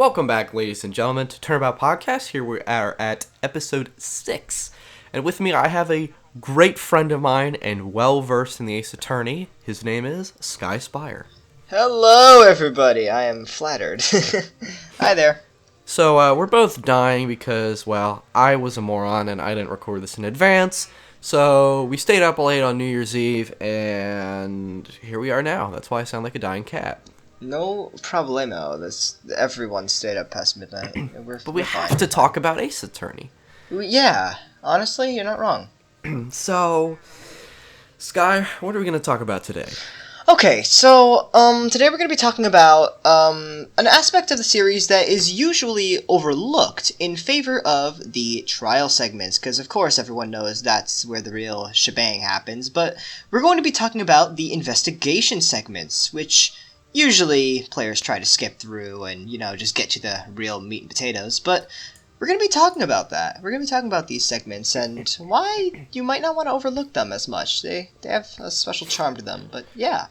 Welcome back, ladies and gentlemen, to Turnabout Podcast. Here we are at episode 6. And with me, I have a great friend of mine and well-versed in the Ace Attorney. His name is SkySpyer. Hello, everybody. I am flattered. Hi there. So, we're both dying because, well, I was a moron and I didn't record this in advance. So, we stayed up late on New Year's Eve, and here we are now. That's why I sound like a dying cat. No problemo. Everyone stayed up past midnight. But we have to talk about Ace Attorney. Yeah. Honestly, you're not wrong. So, Sky, what are we going to talk about today? Okay, so, today we're going to be talking about, an aspect of the series that is usually overlooked in favor of the trial segments, because of course everyone knows that's where the real shebang happens, but we're going to be talking about the investigation segments, which usually players try to skip through and, just get to the real meat and potatoes, but we're going to be talking about that. We're going to be talking about these segments and why you might not want to overlook them as much. They have a special charm to them, but yeah.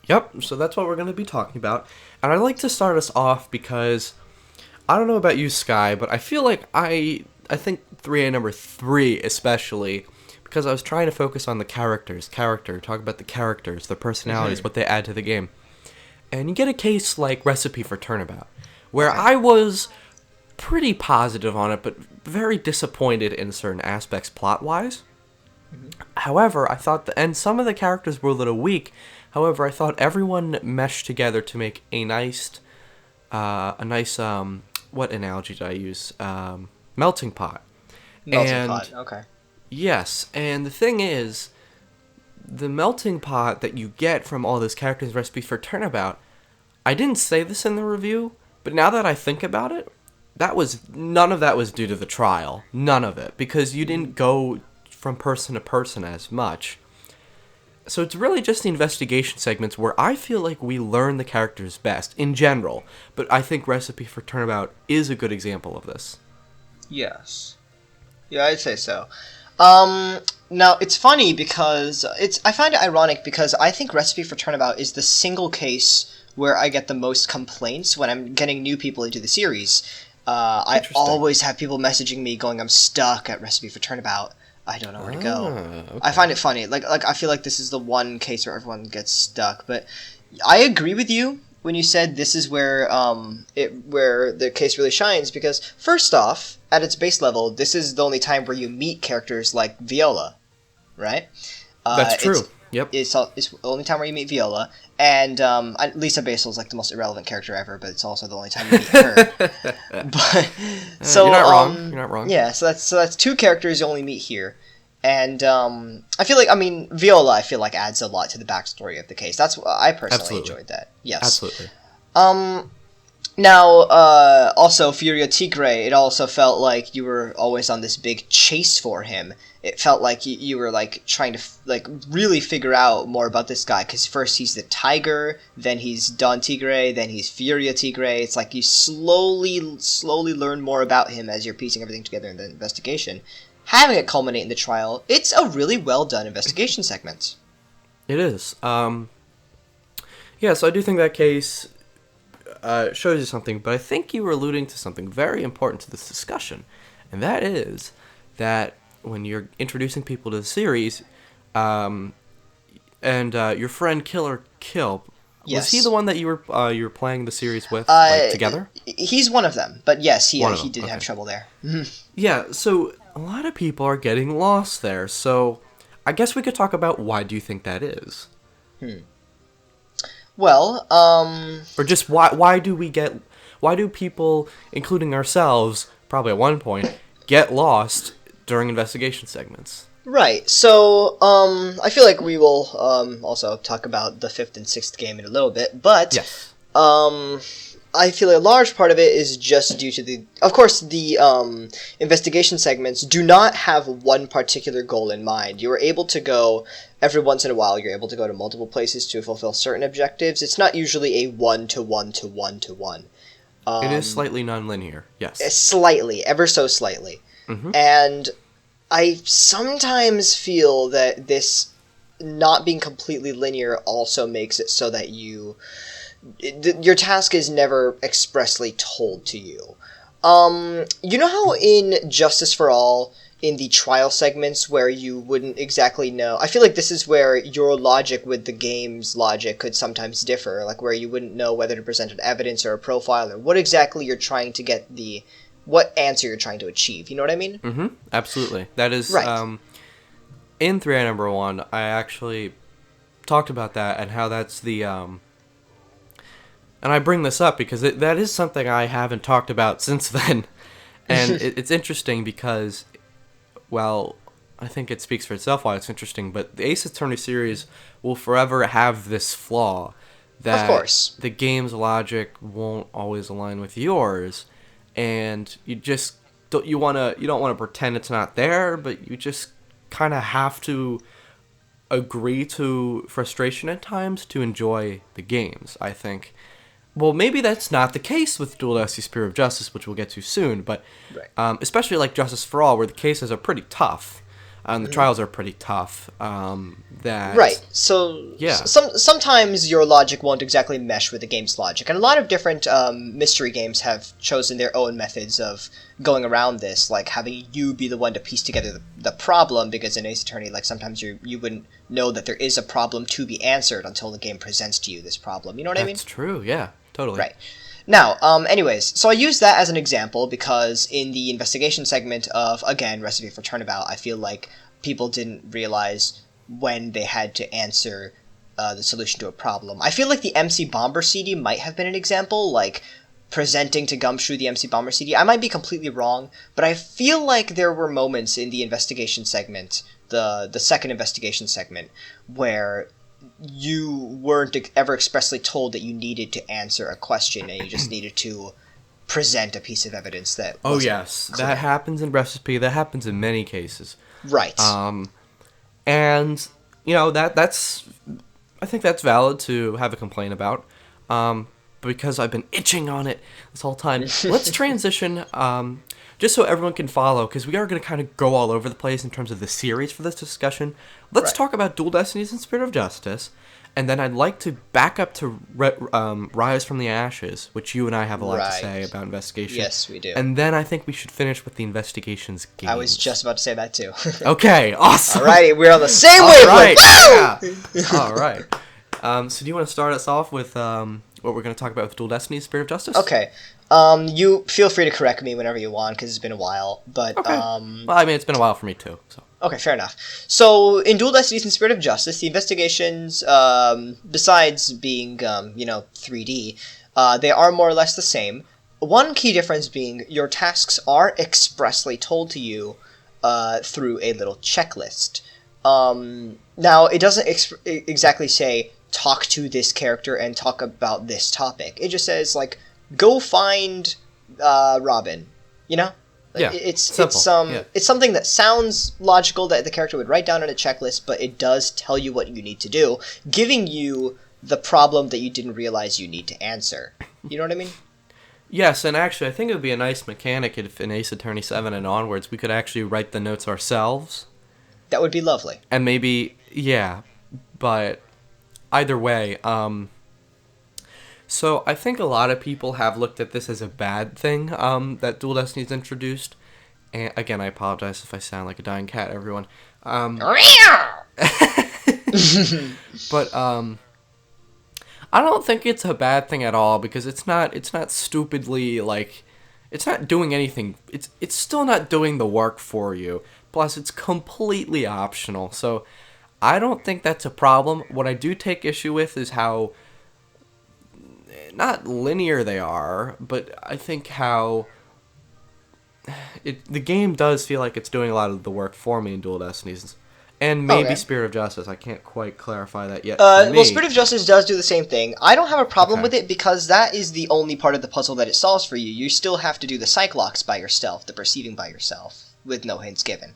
Yep, so that's what we're going to be talking about. And I'd like to start us off because, I don't know about you, Sky, but I feel like I think 3A number 3 especially, because I was trying to focus on the talk about the characters, their personalities, what they add to the game. And you get a case like Recipe for Turnabout, where I was pretty positive on it, but very disappointed in certain aspects plot-wise. However, I thought and some of the characters were a little weak. However, I thought everyone meshed together to make a nice, what analogy did I use? Melting pot. Okay. Yes, and the thing is, the melting pot that you get from all those characters' recipes for Turnabout, I didn't say this in the review, but now that I think about it, none of that was due to the trial. None of it, because you didn't go from person to person as much. So it's really just the investigation segments where I feel like we learn the characters best, in general, but I think Recipe for Turnabout is a good example of this. Yes. Yeah, I'd say so. Now, it's funny because I find it ironic because I think Recipe for Turnabout is the single case where I get the most complaints when I'm getting new people into the series. I always have people messaging me going, I'm stuck at Recipe for Turnabout. I don't know where to go. Okay. I find it funny. Like I feel like this is the one case where everyone gets stuck. But I agree with you when you said this is where the case really shines, because first off, at its base level, this is the only time where you meet characters like Viola, right? That's true. Yep. It's the only time where you meet Viola, and Lisa Basil is like the most irrelevant character ever, but it's also the only time you meet her. You're not wrong. You're not wrong. Yeah, so that's two characters you only meet here. And I feel like, Viola, I feel like adds a lot to the backstory of the case. That's I personally enjoyed that. Yes. Absolutely. Now, also, Furia Tigre, it also felt like you were always on this big chase for him. It felt like you were, trying to, really figure out more about this guy, because first he's the Tiger, then he's Don Tigre, then he's Furia Tigre. It's like you slowly learn more about him as you're piecing everything together in the investigation. Having it culminate in the trial, it's a really well-done investigation segment. It is. Yeah, so I do think that case shows you something, but I think you were alluding to something very important to this discussion, and that is that when you're introducing people to the series, and your friend Killer Kill, yes. Was he the one that you were playing the series with together? He's one of them, but yes, he did have trouble there. Yeah, so a lot of people are getting lost there, so I guess we could talk about why do you think that is? Well, or just why do people, including ourselves, probably at one point, get lost during investigation segments? Right, so, I feel like we will, also talk about the 5th and 6th game in a little bit, but, yes. I feel a large part of it is just due to the investigation segments do not have one particular goal in mind. You are able to go, every once in a while, you're able to go to multiple places to fulfill certain objectives. It's not usually a 1-to-1-to-1-to-1. It is slightly non-linear, yes. Slightly, ever so slightly. Mm-hmm. And I sometimes feel that this not being completely linear also makes it so that you your task is never expressly told to you. You know how in Justice for All, in the trial segments where you wouldn't exactly know, I feel like this is where your logic with the game's logic could sometimes differ, like where you wouldn't know whether to present an evidence or a profile, or what exactly you're trying to get what answer you're trying to achieve. You know what I mean? Mm-hmm. Absolutely. That is, right. In 3A number 1, I actually talked about that and how that's the, and I bring this up because that is something I haven't talked about since then. And it's interesting because, well, I think it speaks for itself why it's interesting, but the Ace Attorney series will forever have this flaw that Of course. the game's logic won't always align with yours, and you just you don't want to pretend it's not there, but you just kind of have to agree to frustration at times to enjoy the games, I think. Well, maybe that's not the case with Dual Destiny Spear of Justice, which we'll get to soon, but especially like Justice for All, where the cases are pretty tough, the trials are pretty tough. Right. So yeah. Sometimes your logic won't exactly mesh with the game's logic, and a lot of different mystery games have chosen their own methods of going around this, like having you be the one to piece together the problem, because in Ace Attorney, like sometimes you wouldn't know that there is a problem to be answered until the game presents to you this problem. You know what I mean? That's true. Yeah. Totally. Right. Now, anyways, so I use that as an example because in the investigation segment of, again, Recipe for Turnabout, I feel like people didn't realize when they had to answer the solution to a problem. I feel like the MC Bomber CD might have been an example, like presenting to Gumshoe the MC Bomber CD. I might be completely wrong, but I feel like there were moments in the investigation segment, the second investigation segment, where you weren't ever expressly told that you needed to answer a question and you just needed to present a piece of evidence that Oh yes, clear. That happens in Recipe, that happens in many cases. Right. And you know that's I think that's valid to have a complaint about. Because I've been itching on it this whole time. Let's transition just so everyone can follow, because we are going to kind of go all over the place in terms of the series for this discussion. Let's talk about Dual Destinies and Spirit of Justice, and then I'd like to back up to Rise from the Ashes, which you and I have a lot to say about investigation. Yes, we do. And then I think we should finish with the investigations games. I was just about to say that too. Okay, awesome. Alrighty, we're on the same wavelength. Yeah. All right. So do you want to start us off with what we're going to talk about with Dual Destiny, Spirit of Justice? Okay. You feel free to correct me whenever you want, because it's been a while. But okay. Well, I mean, it's been a while for me too. So. Okay, fair enough. So in Dual Destinies and Spirit of Justice, the investigations, besides being 3D, they are more or less the same. One key difference being your tasks are expressly told to you through a little checklist. Now, it doesn't exactly say, talk to this character and talk about this topic. It just says, like, go find Robin, you know? Yeah, it's simple. It's something that sounds logical that the character would write down on a checklist, but it does tell you what you need to do, giving you the problem that you didn't realize you need to answer. You know what I mean? Yes, and actually, I think it would be a nice mechanic if in Ace Attorney 7 and onwards we could actually write the notes ourselves. That would be lovely. And maybe, yeah, but either way, so I think a lot of people have looked at this as a bad thing, that Dual Destiny's introduced. And again, I apologize if I sound like a dying cat, everyone. But I don't think it's a bad thing at all, because it's not stupidly, like, it's not doing anything. It's still not doing the work for you. Plus, it's completely optional. So I don't think that's a problem. What I do take issue with is how not linear they are, but I think how the game does feel like it's doing a lot of the work for me in Dual Destinies. And maybe Spirit of Justice. I can't quite clarify that yet. Well, Spirit of Justice does do the same thing. I don't have a problem with it because that is the only part of the puzzle that it solves for you. You still have to do the Cyclops by yourself, the perceiving by yourself, with no hints given.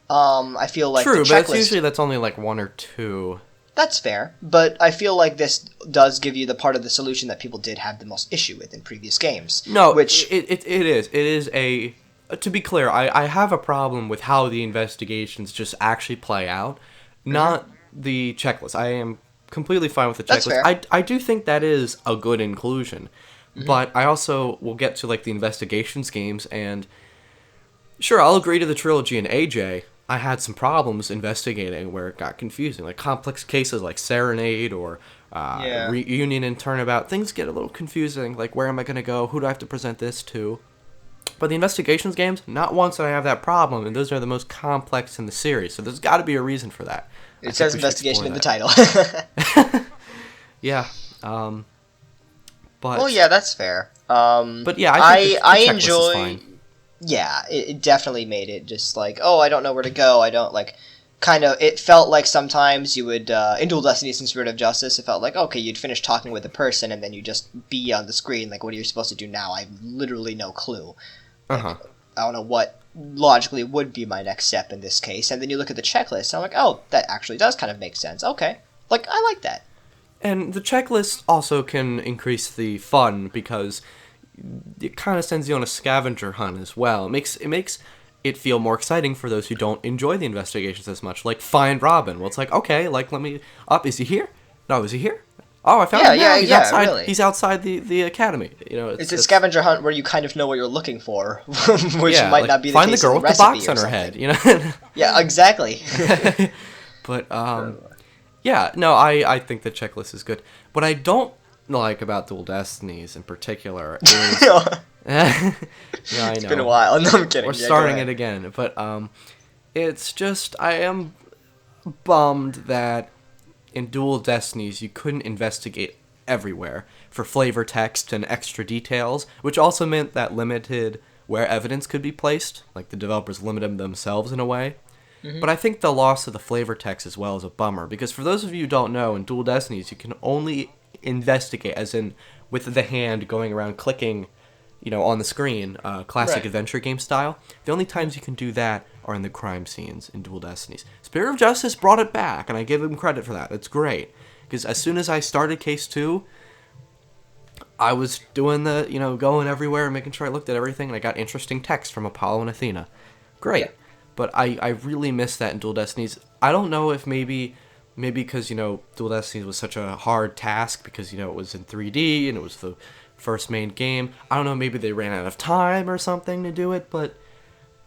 I feel like true, the but checklist... that's only like one or two. That's fair, but I feel like this does give you the part of the solution that people did have the most issue with in previous games. No, which it is. It is a... To be clear, I have a problem with how the investigations just actually play out, not the checklist. I am completely fine with the That's checklist. fair. I do think that is a good inclusion. But I also will get to, like, the investigations games, and sure, I'll agree to the trilogy in AJ. I had some problems investigating where it got confusing. Like, complex cases like Serenade or Yeah. Reunion and Turnabout. Things get a little confusing. Like, where am I going to go? Who do I have to present this to? But the investigations games, not once did I have that problem, and those are the most complex in the series. So there's got to be a reason for that. It says investigation in the title. Yeah. But Well, yeah, that's fair. But yeah, I think the checklist enjoy. is fine. Yeah, it definitely made it just like, oh, I don't know where to go. I don't like. Kind of, it felt like sometimes you would in Dual Destinies and Spirit of Justice. It felt like okay, you'd finish talking with a person and then you just be on the screen. Like, what are you supposed to do now? I have literally no clue. Like, I don't know what logically would be my next step in this case. And then you look at the checklist, and I'm like, oh, that actually does kind of make sense. Okay, like I like that. And the checklist also can increase the fun because it kind of sends you on a scavenger hunt as well. It makes it feel more exciting for those who don't enjoy the investigations as much. Like Find Robin. Well, it's like, okay, like let me up. Is he here? No, is he here? Oh, I found him now. He's outside. Really. He's outside the academy. You know, it's a scavenger hunt where you kind of know what you're looking for, which might like, not be the find case the girl in with the box on her head. You know. Yeah, exactly. But yeah, no, I think the checklist is good. What I don't like about Dual Destinies in particular is... yeah, I know. It's been a while. No, I'm kidding. We're starting it again. But it's just, I am bummed that in Dual Destinies you couldn't investigate everywhere for flavor text and extra details, which also meant that limited where evidence could be placed. Like, the developers limited themselves in a way. But I think the loss of the flavor text as well is a bummer, because for those of you who don't know, in Dual Destinies, you can only investigate, as in with the hand going around clicking, you know, on the screen, classic adventure game style. The only times you can do that are in the crime scenes in Dual Destinies. Spirit of Justice brought it back, and I give them credit for that. It's great, because as soon as I started Case 2, I was doing the, you know, going everywhere and making sure I looked at everything, and I got interesting text from Apollo and Athena. Great. Yeah. But I really miss that in Dual Destinies. I don't know if maybe because, you know, Dual Destinies was such a hard task because, you know, it was in 3D and it was the first main game. I don't know, maybe they ran out of time or something to do it, but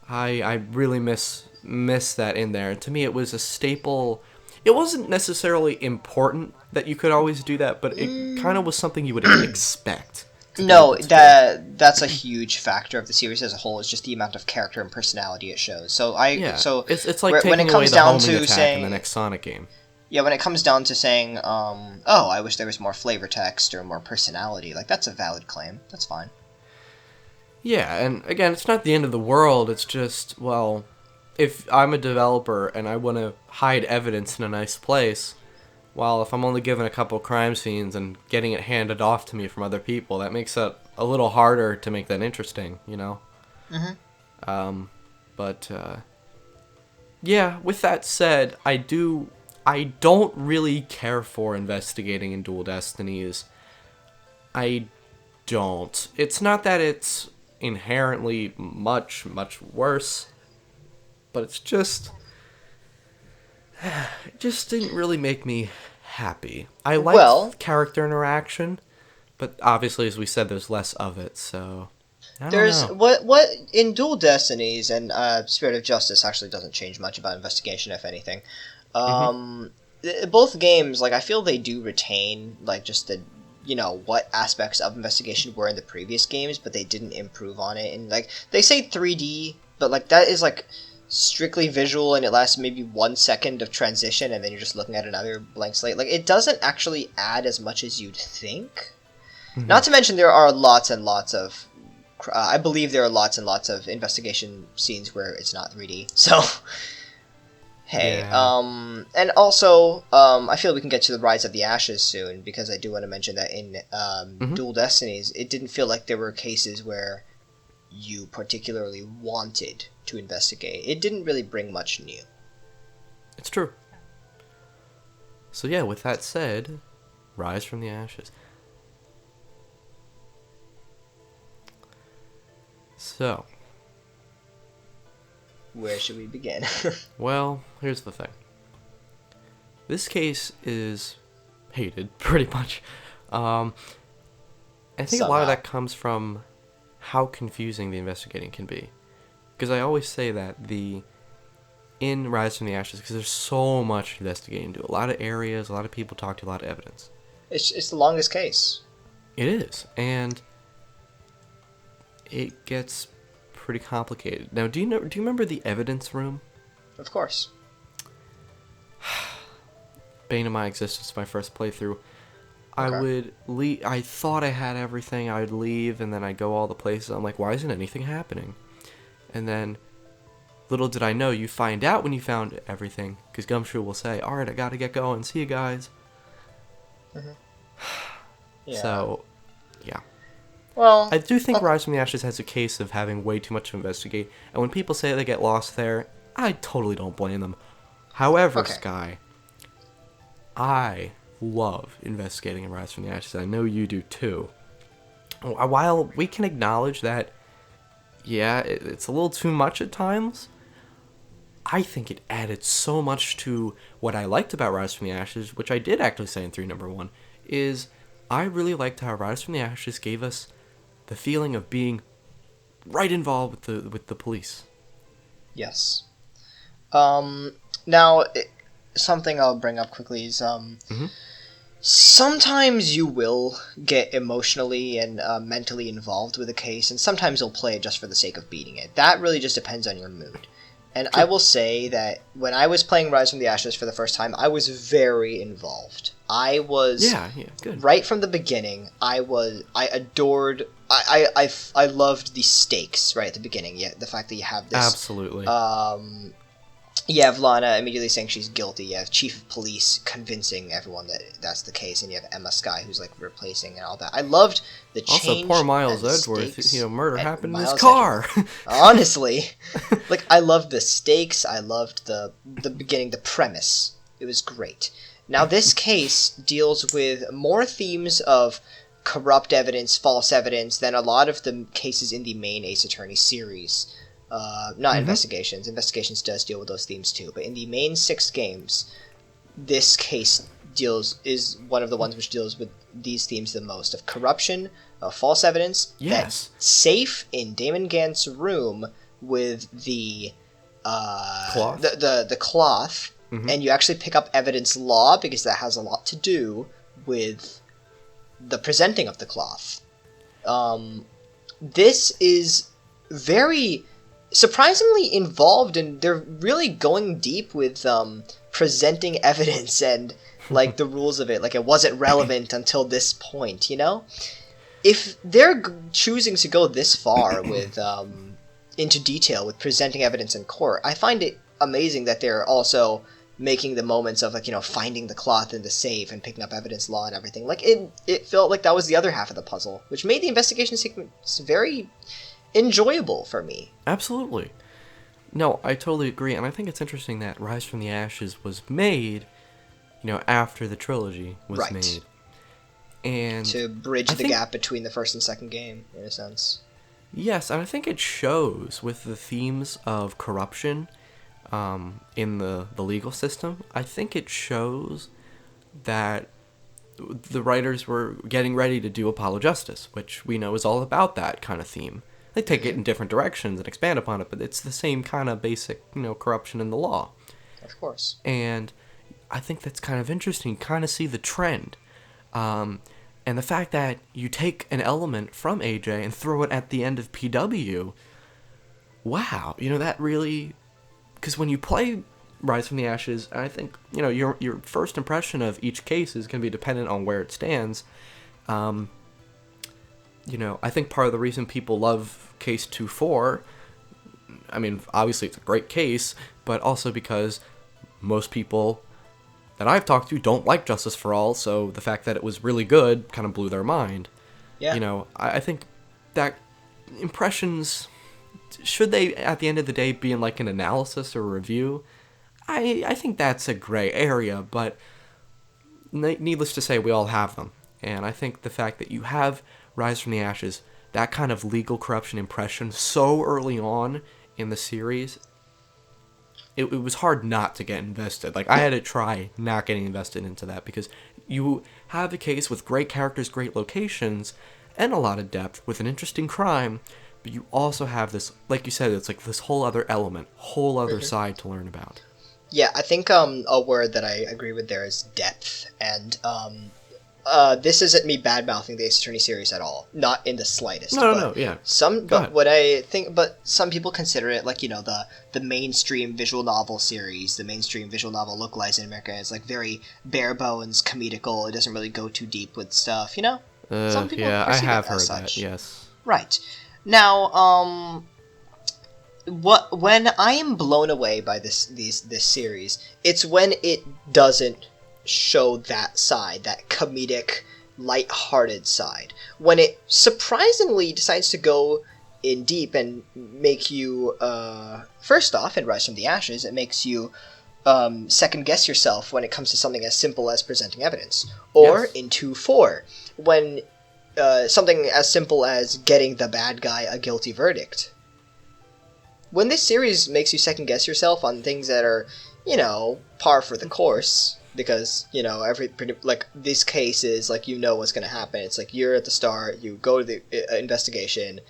I really miss that in there. And to me, it was a staple. It wasn't necessarily important that you could always do that, but it kind of was something you would expect. No, that's a huge factor of the series as a whole. Is just the amount of character and personality it shows. So it's like taking when it away comes the down homing to attack saying in the next Sonic game. Yeah, when it comes down to saying, oh, I wish there was more flavor text or more personality, like that's a valid claim. That's fine. Yeah, and again, it's not the end of the world. It's just, well, if I'm a developer and I want to hide evidence in a nice place, well, if I'm only given a couple crime scenes and getting it handed off to me from other people, that makes it a little harder to make that interesting, you know? Yeah, with that said, I don't really care for investigating in Dual Destinies. I don't. It's not that it's inherently much worse, but it's just... It just didn't really make me happy. I liked character interaction, but obviously, as we said, there's less of it, so... I don't know. What in Dual Destinies and Spirit of Justice actually doesn't change much about investigation, if anything. Both games, like, I feel they do retain, like, just the, you know, what aspects of investigation were in the previous games, but they didn't improve on it. And, like, they say 3D, but, like, that is, like, strictly visual, and it lasts maybe 1 second of transition, and then you're just looking at another blank slate. Like, it doesn't actually add as much as you'd think. Not to mention there are lots and lots of... I believe there are lots and lots of investigation scenes where it's not 3D, so... Hey, yeah. And also, I feel we can get to the Rise of the Ashes soon, because I do want to mention that in Dual Destinies, it didn't feel like there were cases where you particularly wanted to investigate. It didn't really bring much new. It's true. So yeah, with that said, Rise from the Ashes. So... Where should we begin? Well, here's the thing. This case is hated, pretty much. I think a lot of Somehow. that comes from how confusing the investigating can be. Because I always say that in Rise from the Ashes, because there's so much investigating to do, a lot of areas, a lot of people talk to, a lot of evidence. It's the longest case. It is, and it gets pretty complicated. Now, do you remember the evidence room? Of course. Bane of my existence, my first playthrough. I Okay. would leave. I thought I had everything. I would leave, and then I'd go all the places. I'm like, why isn't anything happening? And then, little did I know, you find out when you found everything, because Gumshoe will say, "All right, I gotta get going. See you guys." Yeah. So, yeah. Well, I do think Rise from the Ashes has a case of having way too much to investigate, and when people say they get lost there, I totally don't blame them. However, Okay. Sky, I love investigating in Rise from the Ashes. I know you do too. While we can acknowledge that, yeah, it's a little too much at times, I think it added so much to what I liked about Rise from the Ashes, which I did actually say in 3 number 1, is I really liked how Rise from the Ashes gave us the feeling of being right involved with the police. yes. Now, something I'll bring up quickly is, Mhm. sometimes you will get emotionally and mentally involved with a case, and sometimes you'll play it just for the sake of beating it. That really just depends on your mood. And I will say that when I was playing Rise from the Ashes for the first time, I was very involved. I was Yeah, good. right from the beginning. I adored. I loved the stakes right at the beginning. Yeah, the fact that you have this. Absolutely. You have Lana immediately saying she's guilty. You have Chief of Police convincing everyone that that's the case, and you have Emma Sky who's like replacing and all that. I loved the Also, change. poor Miles and the Edgeworth, stakes. murder And happened in his Miles car. Honestly, like I loved the stakes. I loved the beginning, the premise. It was great. Now this case deals with more themes of corrupt evidence, false evidence than a lot of the cases in the main Ace Attorney series. Not investigations. Investigations does deal with those themes too, but in the main 6 games, this case is one of the ones which deals with these themes the most of corruption, of false evidence. Yes. That safe in Damon Gant's room with the Cloth? the cloth, and you actually pick up evidence law because that has a lot to do with the presenting of the cloth. This is very surprisingly involved, and they're really going deep with presenting evidence and like the rules of it. Like it wasn't relevant until this point, you know? If they're choosing to go this far with into detail with presenting evidence in court, I find it amazing that they're also making the moments of like, finding the cloth in the safe and picking up evidence law and everything. Like it felt like that was the other half of the puzzle, which made the investigation sequence very enjoyable for me. Absolutely. No, I totally agree, and I think it's interesting that Rise from the Ashes was made, after the trilogy was Right. made. And To bridge I the think- gap between the first and second game, in a sense. Yes, and I think it shows with the themes of corruption in the legal system. I think it shows that the writers were getting ready to do Apollo Justice, which we know is all about that kind of theme. They take it in different directions and expand upon it, but it's the same kind of basic, corruption in the law. Of course. And I think that's kind of interesting, kind of see the trend. And the fact that you take an element from AJ and throw it at the end of PW, wow, that really... Because when you play Rise from the Ashes, I think, your first impression of each case is going to be dependent on where it stands. I think part of the reason people love Case 2-4, I mean, obviously it's a great case, but also because most people that I've talked to don't like Justice for All, so the fact that it was really good kind of blew their mind. Yeah. I think that impressions, should they, at the end of the day, be in like an analysis or review, I think that's a gray area, but needless to say, we all have them. And I think the fact that you have Rise from the Ashes, that kind of legal corruption impression so early on in the series, it was hard not to get invested. Like, I had to try not getting invested into that because you have a case with great characters, great locations, and a lot of depth with an interesting crime, but you also have this, like you said, it's like this whole other element, whole other side to learn about. Yeah, I think a word that I agree with there is depth, and this isn't me bad-mouthing the Ace Attorney series at all, not in the slightest. No, yeah. But some people consider it like, the mainstream visual novel series, the mainstream visual novel localized in America is like very bare bones, comedical. It doesn't really go too deep with stuff, Some people I perceive have it heard as that. such. Yes. Right. Now, when I am blown away by this series, it's when it doesn't show that side, that comedic, light-hearted side. When it surprisingly decides to go in deep and make you, first off, in Rise from the Ashes, it makes you second-guess yourself when it comes to something as simple as presenting evidence. Or Yes. in 2-4, when something as simple as getting the bad guy a guilty verdict. When this series makes you second-guess yourself on things that are, par for the course, because, this case is, like, what's going to happen. It's like, you're at the start, you go to the investigation,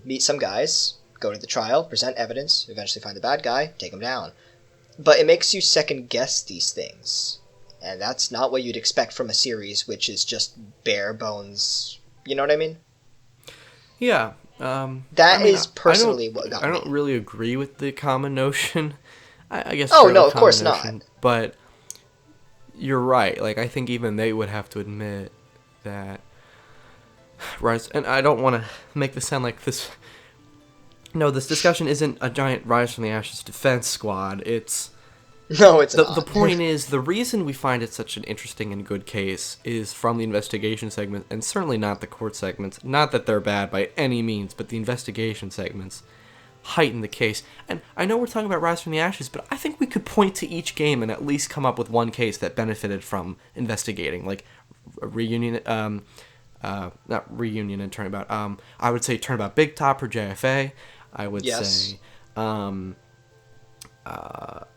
meet some guys, go to the trial, present evidence, eventually find the bad guy, take him down. But it makes you second-guess these things. And that's not what you'd expect from a series which is just bare bones. You know what I mean? Yeah. That is personally what got me. I don't really agree with the common notion. I guess. Oh, fairly no, of common course notion, not. But you're right. Like, I think even they would have to admit that. Rise, and I don't want to make this sound like this. No, this discussion isn't a giant Rise from the Ashes defense squad. It's. No, it's not. The point is, the reason we find it such an interesting and good case is from the investigation segment, and certainly not the court segments. Not that they're bad by any means, but the investigation segments heighten the case. And I know we're talking about Rise from the Ashes, but I think we could point to each game and at least come up with one case that benefited from investigating, like Reunion, not Reunion and Turnabout. I would say Turnabout Big Top or JFA. I would say,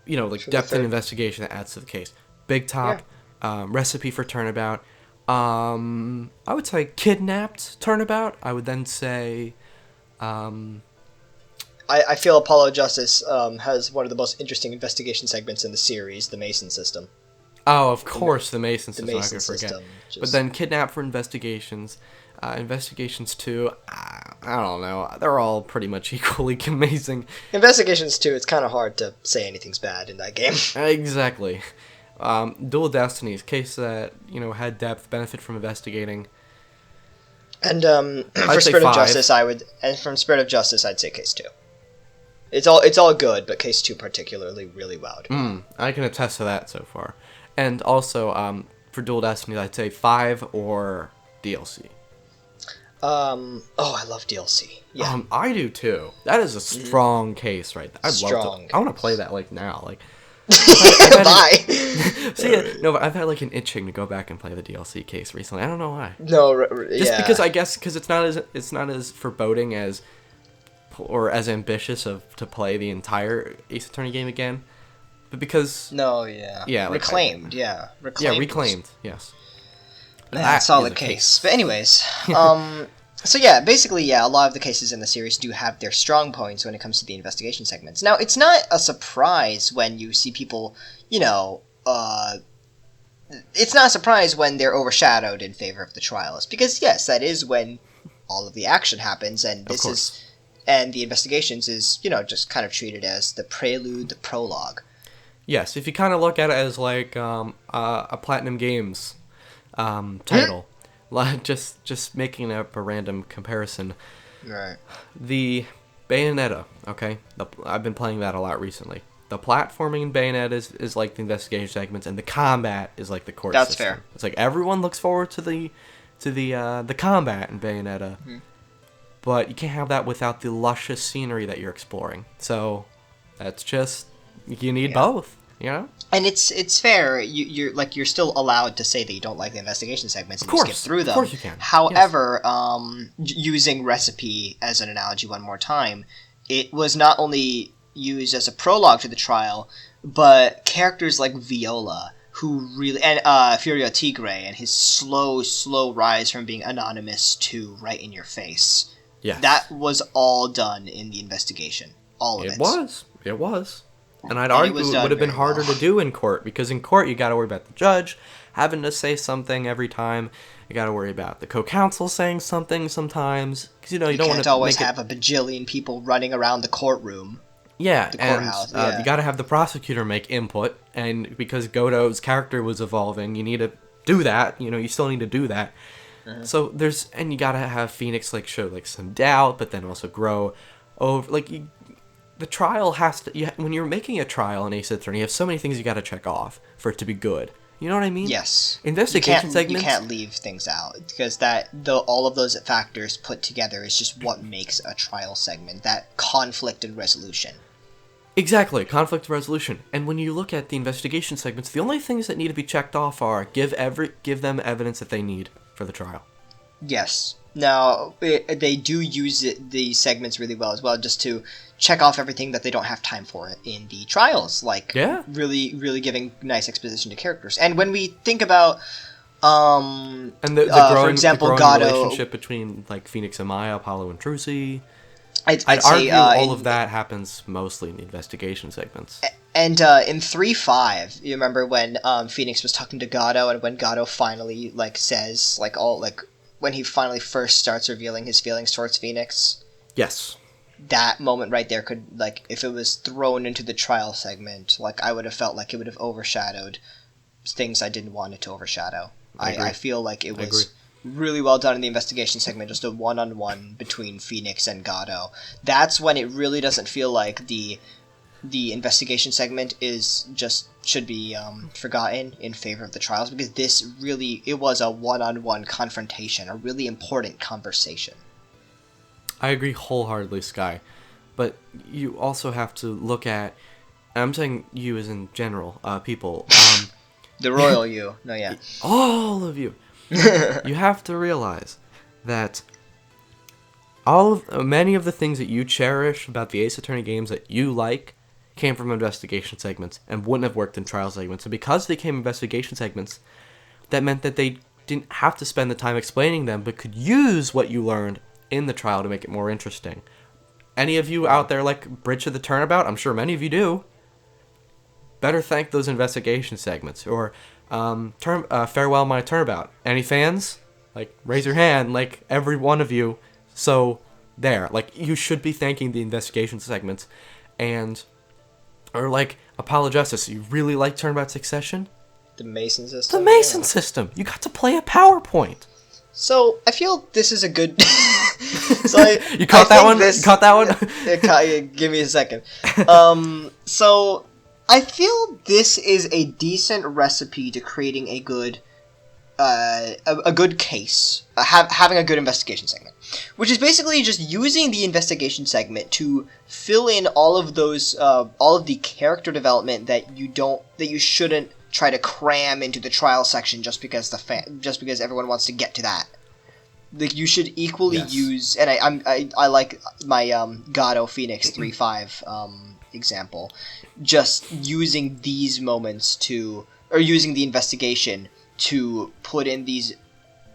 like depth and investigation that adds to the case. Big Top, Recipe for Turnabout. I would say Kidnapped Turnabout. I would then say, I feel Apollo Justice has one of the most interesting investigation segments in the series, the Mason system. Oh, of course, the Mason system. The Mason I could forget. system. But then Kidnapped for Investigations. Investigations 2, I don't know. They're all pretty much equally amazing. Investigations 2, it's kind of hard to say anything's bad in that game. Exactly. Dual Destinies, case that, had depth, benefit from investigating. And for Spirit of Justice, from Spirit of Justice, I'd say Case 2. It's all good, but Case 2 particularly really wowed. I can attest to that so far. And also, for Dual Destinies, I'd say 5 or DLC. I love DLC. Yeah. I do too. That is a strong case, right? I'd love to. I want to play that now. Like, Bye. But I've had like an itching to go back and play the DLC case recently. I don't know why. No, just because I guess because it's not as foreboding as or as ambitious to play the entire Ace Attorney game again, but because Reclaimed. Reclaimed. Yes. Solid case. But anyways, so basically, a lot of the cases in the series do have their strong points when it comes to the investigation segments. Now, it's not a surprise when you see people, it's not a surprise when they're overshadowed in favor of the trials, because yes, that is when all of the action happens, and and the investigations is, just kind of treated as the prelude, the prologue. Yes, if you kind of look at it as like a Platinum Games title, just making up a random comparison. Right. The Bayonetta, okay? I've been playing that a lot recently. The platforming in Bayonetta is like the investigation segments, and the combat is like the court system. That's fair. It's like everyone looks forward to the combat in Bayonetta, but you can't have that without the luscious scenery that you're exploring. So that's just you need both, And it's fair. You're still allowed to say that you don't like the investigation segments and you skip through them. Of course you can. However, using Recipe as an analogy one more time, it was not only used as a prologue to the trial, but characters like Viola who really, and Furio Tigre and his slow rise from being anonymous to right in your face. Yes. That was all done in the investigation. All of it. It was. And I'd argue it would have been harder to do in court, because in court you got to worry about the judge having to say something every time. You got to worry about the co-counsel saying something sometimes, because you don't want to always have a bajillion people running around the courtroom. Yeah, the courthouse. And you got to have the prosecutor make input, and because Godo's character was evolving, you need to do that. You still need to do that. Mm-hmm. So and you got to have Phoenix show some doubt, but then also grow over. The trial has to. When you're making a trial in Ace Attorney, you have so many things you got to check off for it to be good. You know what I mean? Yes. Investigation segments. You can't leave things out, because all of those factors put together is just what makes a trial segment. That conflict and resolution. Exactly, conflict resolution. And when you look at the investigation segments, the only things that need to be checked off are give them evidence that they need for the trial. Yes. Now, they do use these segments really well as well, just to check off everything that they don't have time for in the trials, really, really giving nice exposition to characters. And when we think about, and the growing, for example, the growing relationship between Phoenix and Maya, Apollo and Trucy, I'd argue all of that happens mostly in the investigation segments. And in 3-5, you remember when Phoenix was talking to Gado, and when Gado finally says when he finally first starts revealing his feelings towards Phoenix. Yes. That moment right there could if it was thrown into the trial segment, I would have felt like it would have overshadowed things I didn't want it to overshadow. I feel like it was really well done in the investigation segment, just a one-on-one between Phoenix and Gado. That's when it really doesn't feel like the investigation segment should be forgotten in favor of the trials, because it was a one-on-one confrontation, a really important conversation. I agree wholeheartedly, Sky, but you also have to look at, I'm saying you as in general, people. The royal you. No, yeah. All of you. You have to realize that many of the things that you cherish about the Ace Attorney games that you like came from investigation segments and wouldn't have worked in trial segments. And because they came investigation segments, that meant that they didn't have to spend the time explaining them, but could use what you learned in the trial to make it more interesting. Any of you out there like Bridge of the Turnabout? I'm sure many of you do. Better thank those investigation segments. Or Farewell My Turnabout. Any fans? Raise your hand, every one of you. So, there. You should be thanking the investigation segments. Or Apollo Justice. You really like Turnabout Succession? The Mason system? The Mason system! You got to play a PowerPoint! So, I feel this is a good... You caught that one? You caught that one? Give me a second. So, I feel this is a decent recipe to creating a good case, having a good investigation segment, which is basically just using the investigation segment to fill in all of the character development that you shouldn't try to cram into the trial section just because everyone wants to get to that. You should equally use, and I like my Gado Phoenix 3-5 example, just using these moments using the investigation to put in these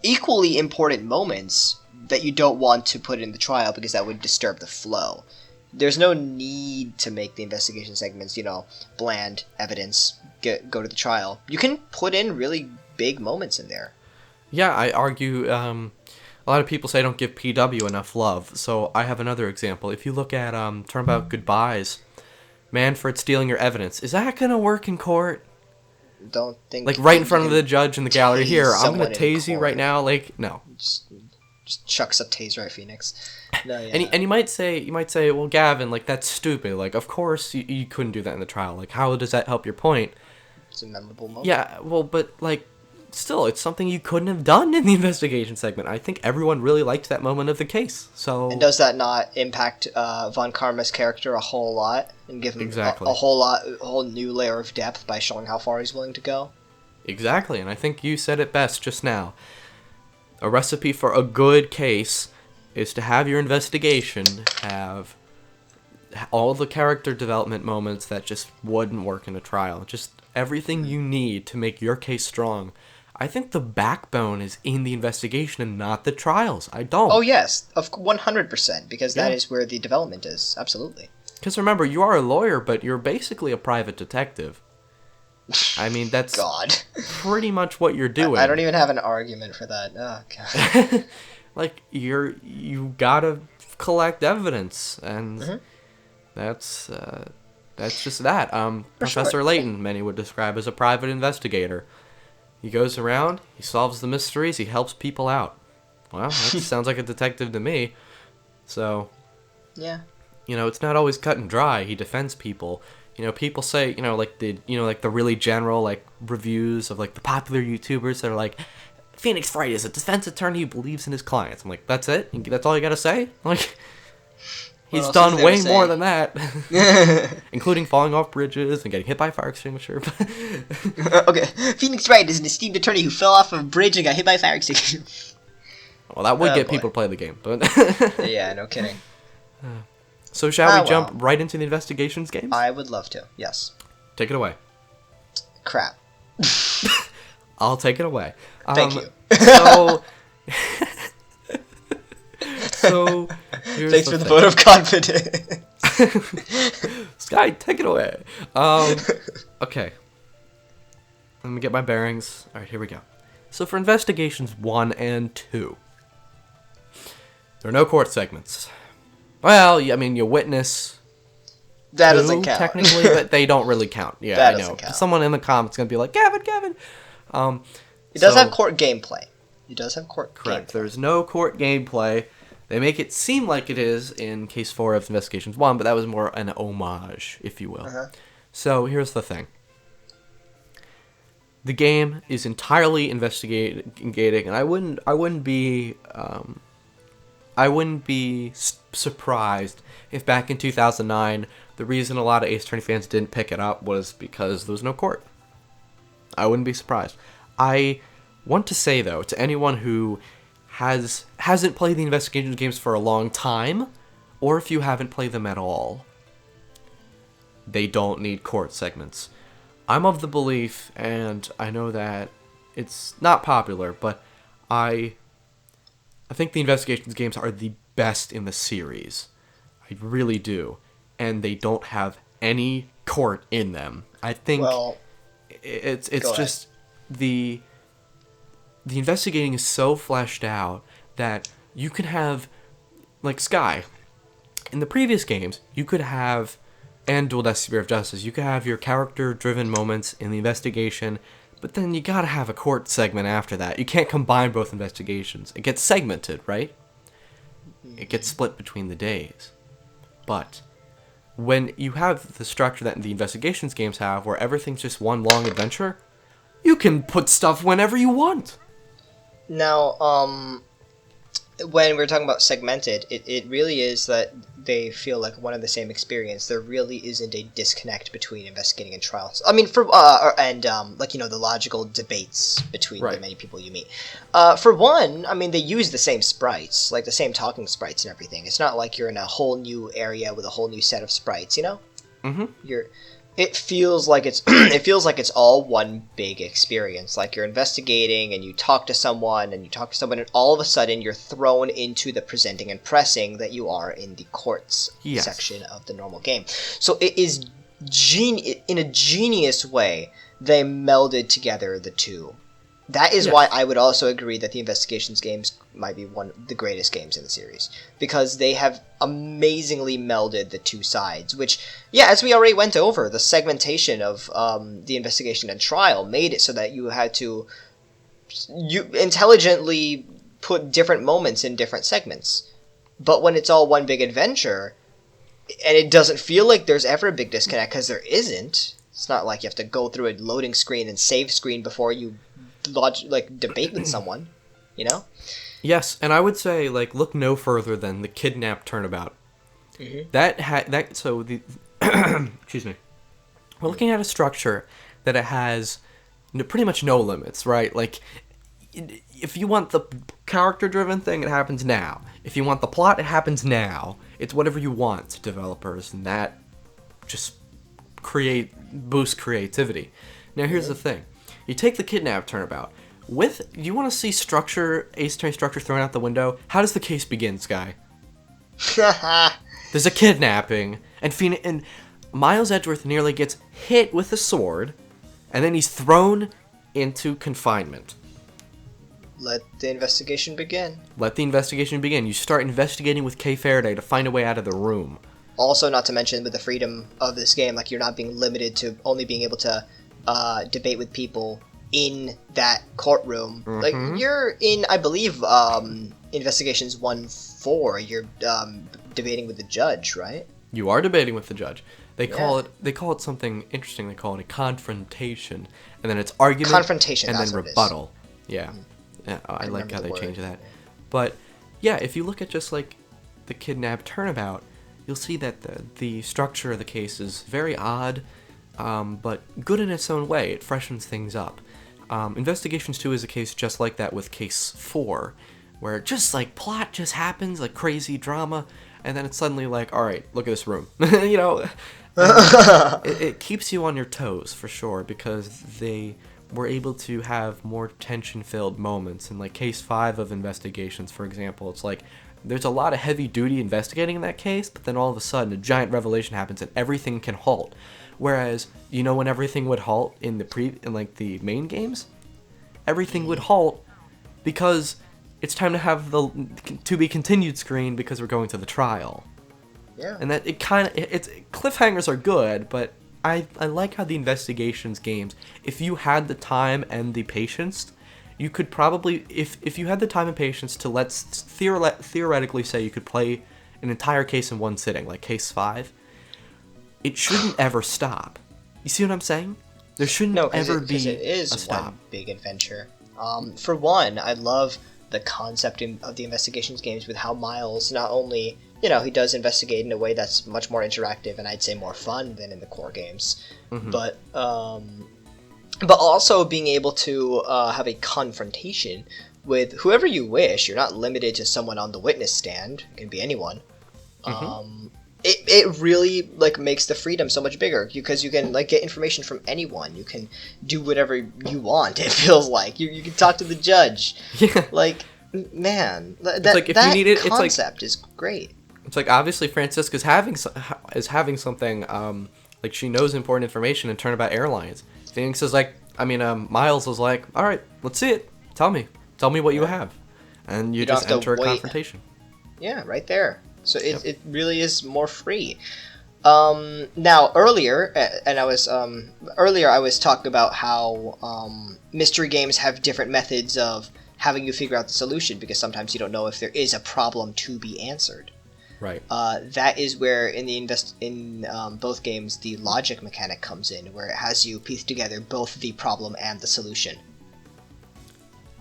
equally important moments that you don't want to put in the trial, because that would disturb the flow. There's no need to make the investigation segments, bland evidence, go to the trial. You can put in really big moments in there. Yeah, I argue, a lot of people say I don't give PW enough love, so I have another example. If you look at Turnabout Goodbyes, Manfred stealing your evidence, is that going to work in court? Don't think... right in front of the judge in the gallery, here, I'm going to tase you right now, no. Just chucks a taser at Phoenix. No, yeah. And you might say, well, Gavin, that's stupid. Of course you couldn't do that in the trial. How does that help your point? It's a memorable moment. Yeah, well, but, still, it's something you couldn't have done in the investigation segment. I think everyone really liked that moment of the case. So, and does that not impact Von Karma's character a whole lot and give him a whole new layer of depth by showing how far he's willing to go? Exactly, and I think you said it best just now. A recipe for a good case is to have your investigation have all the character development moments that just wouldn't work in a trial. Just everything you need to make your case strong. I think the backbone is in the investigation and not the trials. I don't. Oh yes, of 100%, because that Yeah. is where the development is. Absolutely. Because remember, you are a lawyer, but you're basically a private detective. I mean, that's God. pretty much what you're doing. I don't even have an argument for that. Oh God. Like, you gotta collect evidence, and that's just that. Professor sure. Layton, many would describe as a private investigator. He goes around, he solves the mysteries, he helps people out. Well, that sounds like a detective to me. So, Yeah. it's not always cut and dry. He defends people. People say, like the really general, like, reviews of, like, the popular YouTubers that are like, Phoenix Wright is a defense attorney who believes in his clients. I'm like, that's it? That's all you gotta say? Like, he's else done is there way to more say? than that. Including falling off bridges and getting hit by a fire extinguisher. Okay. Phoenix Wright is an esteemed attorney who fell off a bridge and got hit by a fire extinguisher. Well, that would Oh, get boy. people to play the game, but... Yeah, no kidding. So shall we jump well. right into the investigations games? I would love to. Yes. Take it away. Crap. I'll take it away. Thank you. So... so... Here's Thanks for the thing. vote of confidence. Sky, take it away. Okay. Let me get my bearings. Alright, here we go. So for investigations 1 and 2, there are no court segments. Well, I mean, you witness That 2, doesn't count. technically, but they don't really count. Yeah, That I know. doesn't count. Someone in the comments is going to be like, Gavin. It does so- have court gameplay. It does have court Correct. gameplay. There's no court gameplay. They make it seem like it is in Case 4 of Investigations 1, but that was more an homage, if you will. Uh-huh. So here's the thing. The game is entirely investigating, and I wouldn't be surprised if back in 2009 the reason a lot of Ace Attorney fans didn't pick it up was because there was no court. I wouldn't be surprised. I want to say though, to anyone who hasn't played the investigation games for a long time, or if you haven't played them at all, they don't need court segments. I'm of the belief, and I know that it's not popular, but I think the investigations games are the best in the series. I really do. And they don't have any court in them. I think Well, it's go just the investigating is so fleshed out that you can have, like Sky, in the previous games, you could have, and Dual Destiny of Justice, you could have your character-driven moments in the investigation, but then you gotta have a court segment after that. You can't combine both investigations. It gets segmented, right? It gets split between the days. But when you have the structure that the investigations games have, where everything's just one long adventure, you can put stuff whenever you want. now, when we're talking about segmented, it really is that they feel like one and the same experience. There really isn't a disconnect between investigating and trials. I mean, the logical debates between the Right. many people you meet. For one, I mean, they use the same sprites, like the same talking sprites and everything. It's not like you're in a whole new area with a whole new set of sprites, you know? Mm-hmm. It feels like it's it feels like it's all one big experience. Like you're investigating and you talk to someone and all of a sudden you're thrown into the presenting and pressing that you are in the courts Yes. section of the normal game. So it is in a genius way they melded together the two. That is Yes. why I would also agree that the investigations games might be one of the greatest games in the series. Because they have amazingly melded the two sides. Which, yeah, as we already went over, the segmentation of the investigation and trial made it so that you had to intelligently put different moments in different segments. But when it's all one big adventure, and it doesn't feel like there's ever a big disconnect, because there isn't. It's not like you have to go through a loading screen and save screen before you debate with someone, you know? Yes, and I would say, like, look no further than the Kidnap Turnabout. Mm-hmm. So the excuse me. We're looking at a structure that it has pretty much no limits, right? Like, if you want the character-driven thing, it happens now. If you want the plot, it happens now. It's whatever you want, developers, and that just boosts creativity. Now here's the thing. You take the kidnap turnabout. You want to see Ace Attorney structure thrown out the window? How does the case begin, Sky? There's a kidnapping, and Miles Edgeworth nearly gets hit with a sword, and then he's thrown into confinement. Let the investigation begin. You start investigating with Kay Faraday to find a way out of the room. Also, not to mention, with the freedom of this game, like, you're not being limited to only being able to debate with people in that courtroom. Mm-hmm. Like, you're in, I believe, Investigations 1-4, you're debating with the judge, right? You are debating with the judge. They call it something interesting. They call it a confrontation, and then it's argument, confrontation, and that's then rebuttal. Yeah. Yeah, I like how they change that. But yeah, if you look at just like the kidnap turnabout, you'll see that the structure of the case is very odd, but good in its own way. It freshens things up. Investigations 2 is a case just like that with Case 4, where just like plot just happens, like crazy drama, and then it's suddenly like, all right, look at this room. You know, it keeps you on your toes for sure, because they were able to have more tension-filled moments. In like Case 5 of Investigations, for example, it's like there's a lot of heavy-duty investigating in that case, but then all of a sudden a giant revelation happens and everything can halt. Whereas, you know when everything would halt in the main games? Everything would halt because it's time to have the to be continued screen because we're going to the trial. Yeah. And that it's cliffhangers are good, but I like how the investigations games, if you had the time and the patience, you could probably, if you had the time and patience to, let's theoretically say you could play an entire case in one sitting, like Case 5, it shouldn't ever stop. You see what I'm saying? There shouldn't ever be it is a stop. one big adventure. For one, I love the concept of the investigations games with how Miles not only, you know, he does investigate in a way that's much more interactive and I'd say more fun than in the core games, but also being able to have a confrontation with whoever you wish. You're not limited to someone on the witness stand. It can be anyone. It really like makes the freedom so much bigger because you can like get information from anyone. You can do whatever you want. It feels like you can talk to the judge. Yeah. Like, man, that concept is great. It's like obviously Francisca's having something like she knows important information in Turnabout Airlines. Phoenix is like, Miles is like, all right, let's see it. Tell me what you have, and you just enter a confrontation. Yeah, right there. So it really is more free. Now earlier, I was talking about how mystery games have different methods of having you figure out the solution because sometimes you don't know if there is a problem to be answered. Right. That is where in both games the logic mechanic comes in, where it has you piece together both the problem and the solution.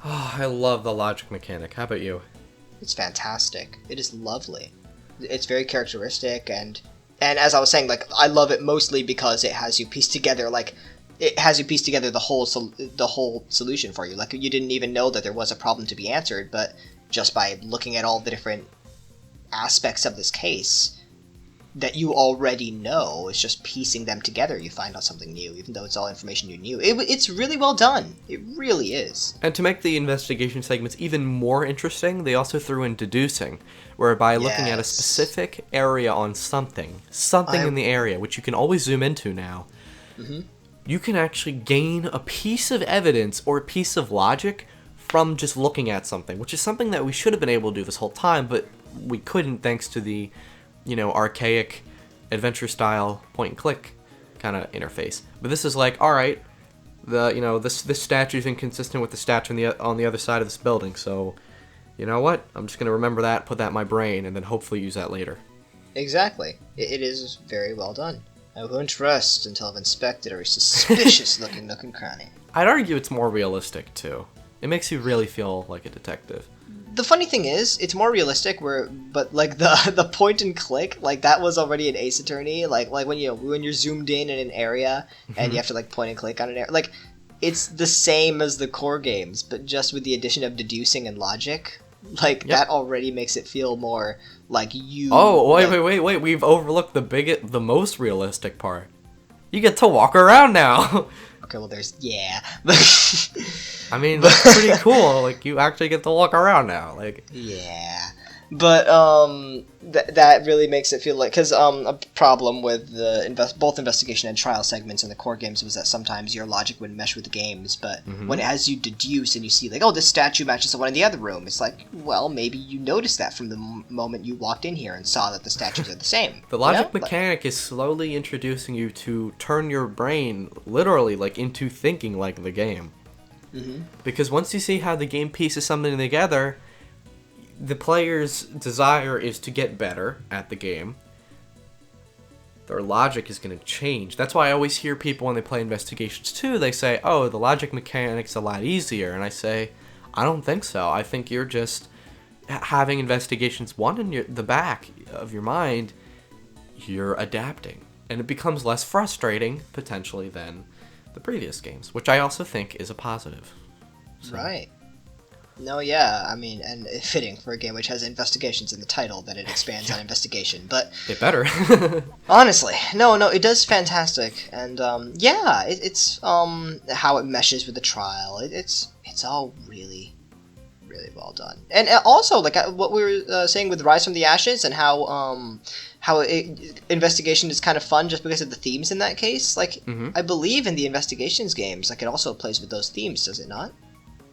Oh, I love the logic mechanic. How about you? It's fantastic. It is lovely. It's very characteristic, and as I was saying, like, I love it mostly because it has you piece together, the whole solution for you. Like, you didn't even know that there was a problem to be answered, but just by looking at all the different aspects of this case that you already know, it's just piecing them together. You find out something new, even though it's all information you knew. It's really well done. It really is. And to make the investigation segments even more interesting, they also threw in deducing, whereby looking at a specific area on something in the area, which you can always zoom into now, you can actually gain a piece of evidence or a piece of logic from just looking at something, which is something that we should have been able to do this whole time, but we couldn't thanks to the archaic adventure style point and click kind of interface. But this is like, all right, this statue is inconsistent with the statue on the other side of this building, so you know what? I'm just gonna remember that, put that in my brain, and then hopefully use that later. Exactly. It is very well done. I won't rest until I've inspected every suspicious-looking nook and cranny. I'd argue it's more realistic too. It makes you really feel like a detective. The funny thing is, it's more realistic. But like the point and click, like that was already an Ace Attorney. Like when you're zoomed in an area and you have to like point and click on an area. Like it's the same as the core games, but just with the addition of deducing and logic. Like, that already makes it feel more like you... Oh, wait. We've overlooked the most realistic part. You get to walk around now. Okay, well, there's... Yeah. I mean, that's pretty cool. Like, you actually get to walk around now. Like... Yeah. But, that really makes it feel like... Because, a problem with both investigation and trial segments in the core games was that sometimes your logic wouldn't mesh with the games, but when as you deduce and you see, like, oh, this statue matches the one in the other room, it's like, well, maybe you noticed that from the moment you walked in here and saw that the statues are the same. The logic mechanic is slowly introducing you to turn your brain, literally, like, into thinking like the game. Because once you see how the game pieces something together... The player's desire is to get better at the game. Their logic is going to change. That's why I always hear people when they play Investigations 2, they say, oh, the logic mechanic's a lot easier. And I say, I don't think so. I think you're just having Investigations 1 in the back of your mind, you're adapting. And it becomes less frustrating, potentially, than the previous games, which I also think is a positive. So. Right. No, yeah, I mean, and fitting for a game which has investigations in the title that it expands on investigation, but... It better. Honestly, no, it does fantastic, and, yeah, it's, how it meshes with the trial, it's all really, really well done. And also, like, what we were saying with Rise from the Ashes, and how investigation is kind of fun just because of the themes in that case, like, I believe in the investigations games, like, it also plays with those themes, does it not?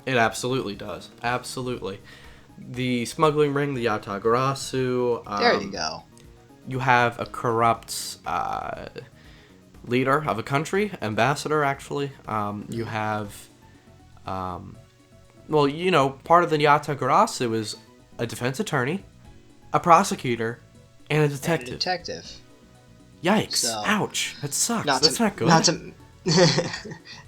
It absolutely does. Absolutely. The smuggling ring, the Yatagarasu. There you go. You have a corrupt leader of a country, ambassador, actually. You have, well, you know, part of the Yatagarasu is a defense attorney, a prosecutor, and a detective. Yikes. So, ouch. That sucks. That's not good.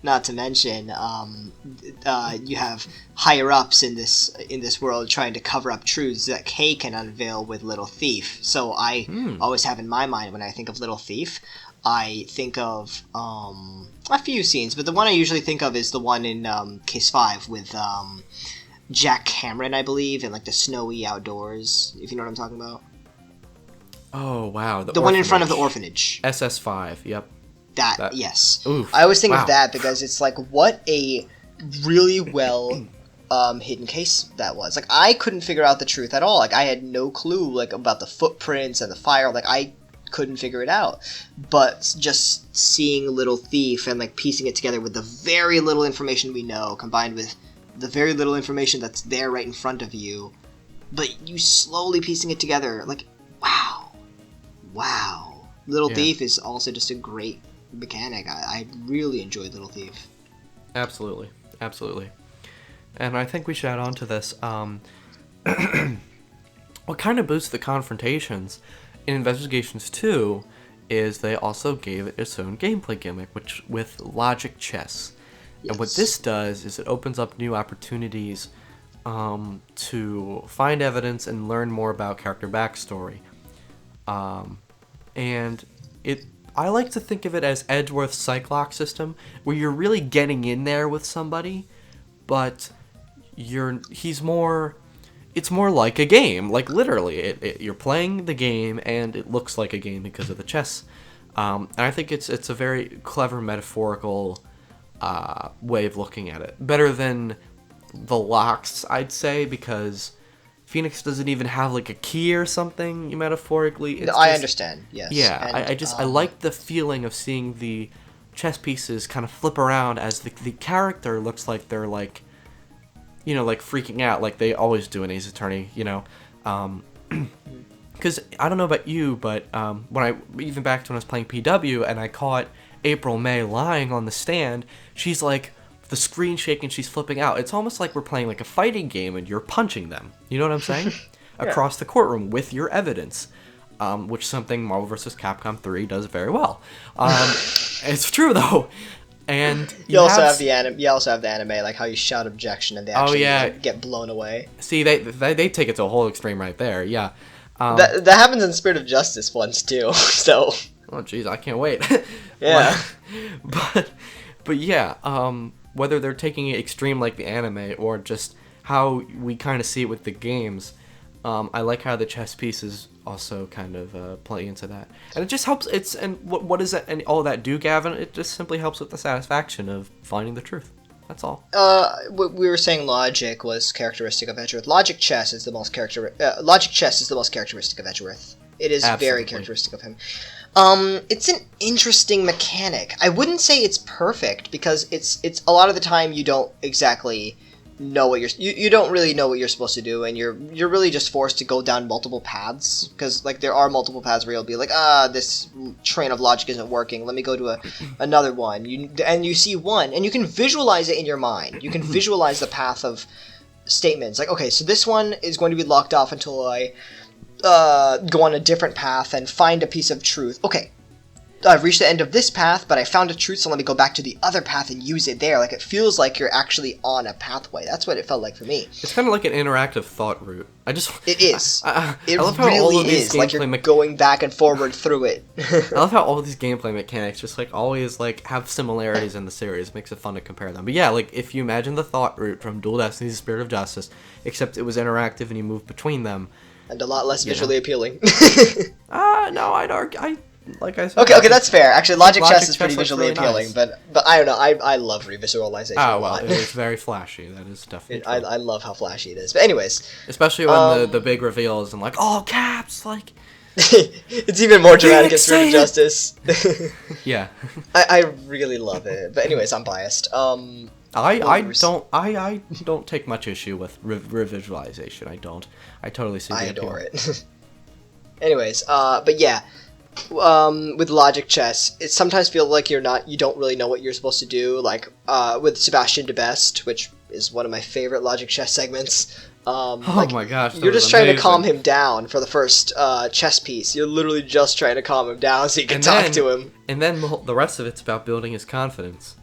Not to mention, you have higher ups in this world trying to cover up truths that Kay can unveil with Little Thief. So I always have in my mind when I think of Little Thief, I think of a few scenes, but the one I usually think of is the one in Case 5 with Jack Cameron, I believe, in like the snowy outdoors. If you know what I'm talking about. Oh wow, the one in front of the orphanage. SS5. Yep. That yes. Oof, I always think of that because it's like what a really well hidden case that was. Like I couldn't figure out the truth at all. Like I had no clue like about the footprints and the fire. Like I couldn't figure it out. But just seeing Little Thief and like piecing it together with the very little information we know combined with the very little information that's there right in front of you, but you slowly piecing it together, like wow. Little Thief is also just a great mechanic. I really enjoyed Little Thief. Absolutely. And I think we should add on to this. What kind of boosts the confrontations in Investigations 2 is they also gave it its own gameplay gimmick, which with logic chess. Yes. And what this does is it opens up new opportunities to find evidence and learn more about character backstory. And I like to think of it as Edgeworth's Cyclock system, where you're really getting in there with somebody, but it's more like a game. Like literally, you're playing the game, and it looks like a game because of the chess. And I think it's a very clever metaphorical way of looking at it. Better than the locks, I'd say, because Phoenix doesn't even have like a key or something metaphorically. I understand. Yes. Yeah, and, I like the feeling of seeing the chess pieces kind of flip around as the character looks like they're like, like freaking out like they always do in Ace Attorney. Because I don't know about you, but even back to when I was playing PW and I caught April May lying on the stand, she's like, the screen shaking, she's flipping out. It's almost like we're playing like a fighting game and you're punching them. You know what I'm saying? Across the courtrooom with your evidence, which something Marvel vs. Capcom 3 does very well. It's true though, and you also have the anime, like how you shout objection and they actually get blown away. See, they take it to a whole extreme right there. Yeah, that happens in Spirit of Justice once too. So. Oh jeez, I can't wait. Yeah, but yeah. Whether they're taking it extreme like the anime or just how we kind of see it with the games. I like how the chess pieces also kind of play into that, and it just helps. What does that and all that do, Gavin? It just simply helps with the satisfaction of finding the truth. That's all. We were saying logic was characteristic of Edgeworth. Logic chess is the most characteristic of Edgeworth. It is Absolutely. very characteristic of him. It's an interesting mechanic. I wouldn't say it's perfect because it's a lot of the time you don't exactly know what you don't really know what you're supposed to do, and you're really just forced to go down multiple paths because like there are multiple paths where you'll be like, this train of logic isn't working, let me go to another one. You see one and you can visualize it in your mind. You can visualize the path of statements like, okay, so this one is going to be locked off until I go on a different path and find a piece of truth. Okay, I've reached the end of this path, but I found a truth, so let me go back to the other path and use it there. Like, it feels like you're actually on a pathway. That's what it felt like for me. It's kind of like an interactive thought route. It is. It love how really all of these is. Like, gameplay you're going back and forward through it. I love how all of these gameplay mechanics just like always like have similarities in the series. Makes it fun to compare them. But yeah, like if you imagine the thought route from Dual Destinies: Spirit of Justice, except it was interactive and you moved between them, and a lot less visually appealing. No, I'd argue. Like I said. Okay, that's fair. Actually, Logic Chess is pretty looks visually really appealing, nice. but I don't know. I love revisualization. Oh well, it is very flashy. That is definitely true. I love how flashy it is. But anyways, especially when the big reveals and like all caps, like it's even more dramatic in Spirit of Justice. Yeah. I really love it. But anyways, I'm biased. I don't take much issue with revisualization. I don't. I totally see the I appeal. adore it. Anyways, but yeah. With Logic Chess, it sometimes feels like you don't really know what you're supposed to do, like with Sebastian de Best, which is one of my favorite Logic Chess segments. My gosh, you're just trying to calm him down for the first chess piece. You're literally just trying to calm him down so you can talk to him. And then the rest of it's about building his confidence.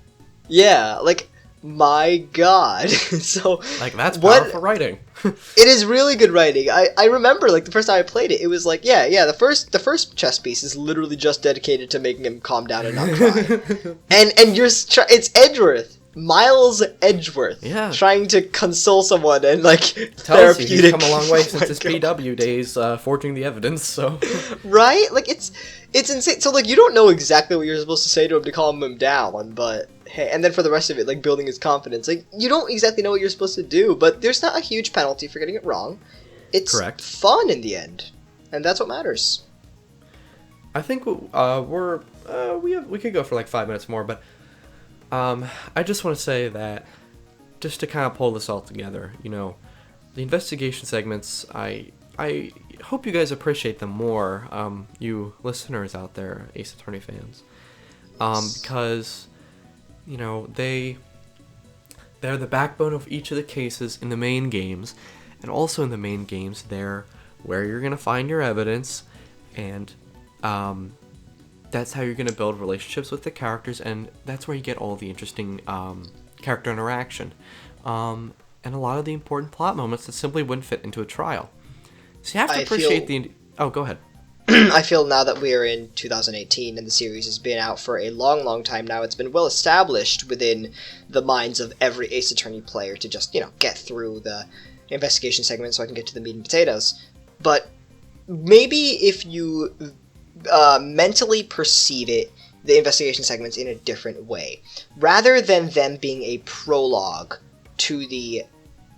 Yeah, like, my god. So like that's powerful writing. It is really good writing. I remember like the first time I played it, it was like the first chess piece is literally just dedicated to making him calm down and not cry. and it's Edgeworth. Miles Edgeworth, trying to console someone and like therapeutic. He's come a long way since his PW days, forging the evidence. So, right, like it's insane. So like you don't know exactly what you're supposed to say to him to calm him down, but hey, and then for the rest of it, like building his confidence, like you don't exactly know what you're supposed to do, but there's not a huge penalty for getting it wrong. It's fun in the end, and that's what matters. I think we could go for like 5 minutes more, but. I just want to say that, just to kind of pull this all together, the investigation segments, I hope you guys appreciate them more, you listeners out there, Ace Attorney fans, because, they're the backbone of each of the cases in the main games, and also in the main games, they're where you're going to find your evidence, and, that's how you're going to build relationships with the characters, and that's where you get all the interesting character interaction. And a lot of the important plot moments that simply wouldn't fit into a trial. So you have to appreciate Oh, go ahead. I feel now that we are in 2018 and the series has been out for a long, long time now, it's been well established within the minds of every Ace Attorney player to just, get through the investigation segment so I can get to the meat and potatoes. But maybe if you mentally perceive the investigation segments in a different way. Rather than them being a prologue to the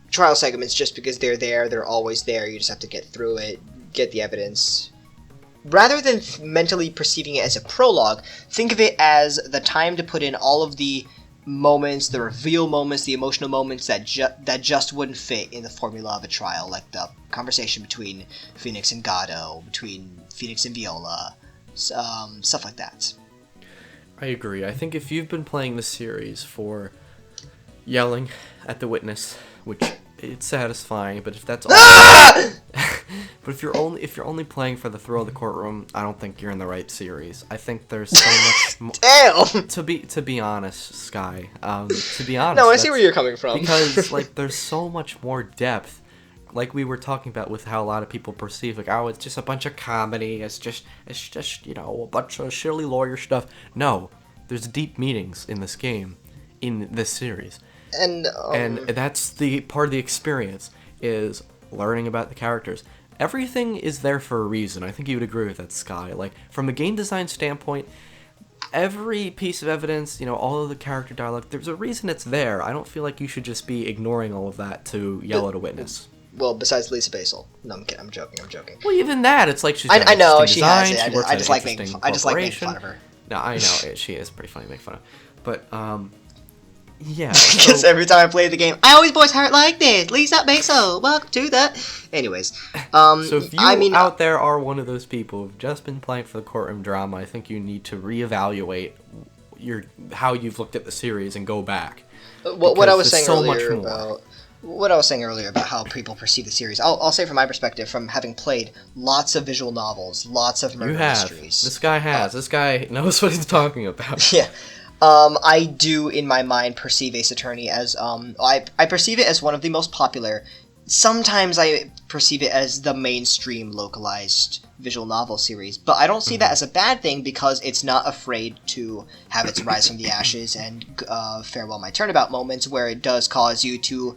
trial segments just because they're always there, you just have to get through it, get the evidence. Rather than mentally perceiving it as a prologue, think of it as the time to put in all of the moments, the reveal moments, the emotional moments that just wouldn't fit in the formula of a trial, like the conversation between Phoenix and Gatto, between Phoenix and Viola, stuff like that. I agree. I think if you've been playing the series for yelling at the witness, which it's satisfying, but if that's all, but if you're only playing for the thrill of the courtroom, I don't think you're in the right series. I think there's so much. Damn. To be honest, Sky. To be honest. No, I see where you're coming from. Because like there's so much more depth. Like we were talking about with how a lot of people perceive, like, oh, it's just a bunch of comedy. It's just a bunch of silly lawyer stuff. No, there's deep meanings in this game, in this series. And that's the part of the experience, is learning about the characters. Everything is there for a reason. I think you would agree with that, Sky. Like, from a game design standpoint, every piece of evidence, all of the character dialogue, there's a reason it's there. I don't feel like you should just be ignoring all of that to yell at a witness. Well, besides Lisa Basil. No, I'm kidding. I'm joking. Well, even that, it's like she's I know, she design, has it. she works I just at an like making interesting I just like making corporation. fun of her. No, I know. She is pretty funny to make fun of. But, yeah. Because every time I play the game, I always voice her like this. Lisa Basil, welcome to the... Anyways. So if you out there are one of those people who've just been playing for the courtroom drama, I think you need to reevaluate how you've looked at the series and go back. What I was saying earlier about how people perceive the series, I'll say from my perspective, from having played lots of visual novels, lots of murder mysteries. This guy has. This guy knows what he's talking about. Yeah. I do, in my mind, perceive Ace Attorney as, I perceive it as one of the most popular. Sometimes I perceive it as the mainstream localized visual novel series, but I don't see that as a bad thing because it's not afraid to have its rise from the ashes and farewell my turnabout moments where it does cause you to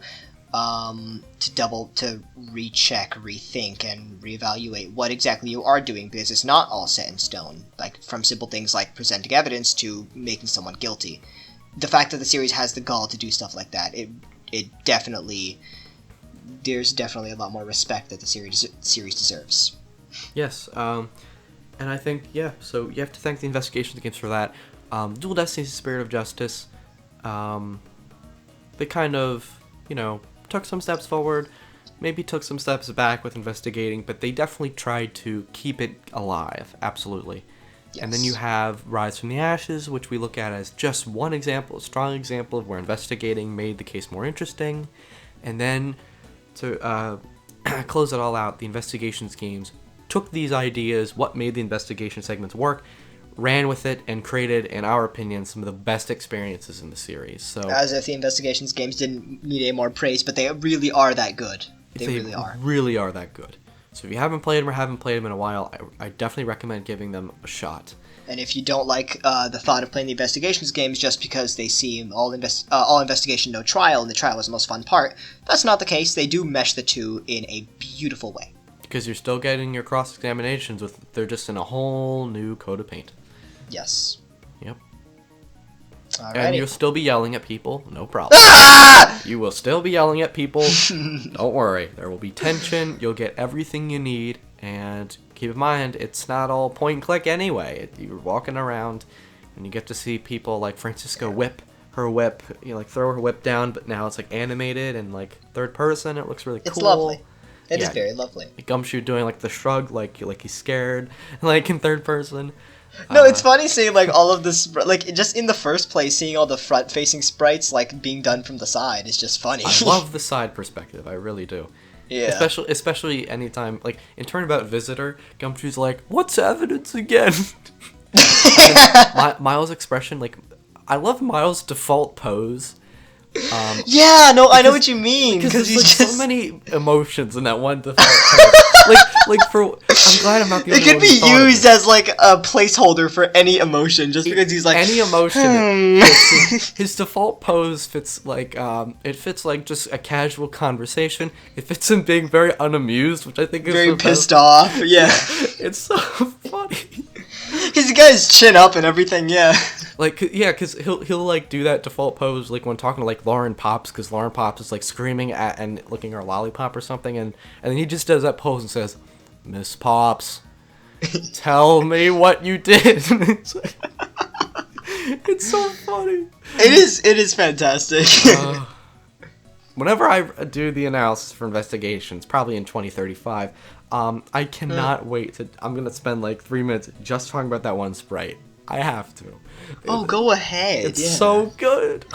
recheck, rethink, and reevaluate what exactly you are doing, because it's not all set in stone, like from simple things like presenting evidence to making someone guilty. The fact that the series has the gall to do stuff like that, there's definitely a lot more respect that the series deserves. Yes, and I think, so you have to thank the Investigation Games for that. Dual Destiny's Spirit of Justice, they kind of, took some steps forward, maybe took some steps back with investigating, but they definitely tried to keep it alive, absolutely. Yes. And then you have Rise from the Ashes, which we look at as just one example, a strong example of where investigating made the case more interesting. And then, to close it all out, the Investigations games took these ideas, what made the investigation segments work, ran with it, and created, in our opinion, some of the best experiences in the series. So, as if the Investigations games didn't need any more praise, but they really are that good. They really are that good. So if you haven't played them or haven't played them in a while, I definitely recommend giving them a shot. And if you don't like the thought of playing the Investigations games just because they seem all investigation, no trial, and the trial is the most fun part, that's not the case. They do mesh the two in a beautiful way. Because you're still getting your cross-examinations they're just in a whole new coat of paint. Yes. Yep. Alrighty. And you'll still be yelling at people, no problem. Ah! You will still be yelling at people, don't worry. There will be tension, you'll get everything you need, and keep in mind, it's not all point and click anyway. You're walking around, and you get to see people like Francisco whip her whip, throw her whip down, but now it's animated and third person. It looks really cool. It's lovely. It is very lovely. Gumshoe doing the shrug, like he's scared, in third person. No, it's funny seeing all of this, just in the first place, seeing all the front-facing sprites being done from the side is just funny. I love the side perspective, I really do. Yeah. Especially anytime, in Turnabout Visitor, Gumshoe's like, "What's evidence again?" Miles' expression, I love Miles' default pose. I know what you mean. Because there's so many emotions in that one default pose. I'm glad I'm not the only one. It could be used as a placeholder for any emotion, just because he's any emotion. His default pose fits it fits just a casual conversation. It fits him being very unamused, which I think is very pissed off. Yeah, it's so funny. He's got his chin up and everything. Yeah. Because he'll do that default pose when talking to Lauren Pops, because Lauren Pops is screaming at and licking her lollipop or something, and then he just does that pose and says, "Miss Pops, tell me what you did." It's so funny. It is fantastic. Whenever I do the analysis for Investigations, probably in 2035, I cannot wait to. I'm gonna spend 3 minutes just talking about that one sprite. I have to. Go ahead. It's so good.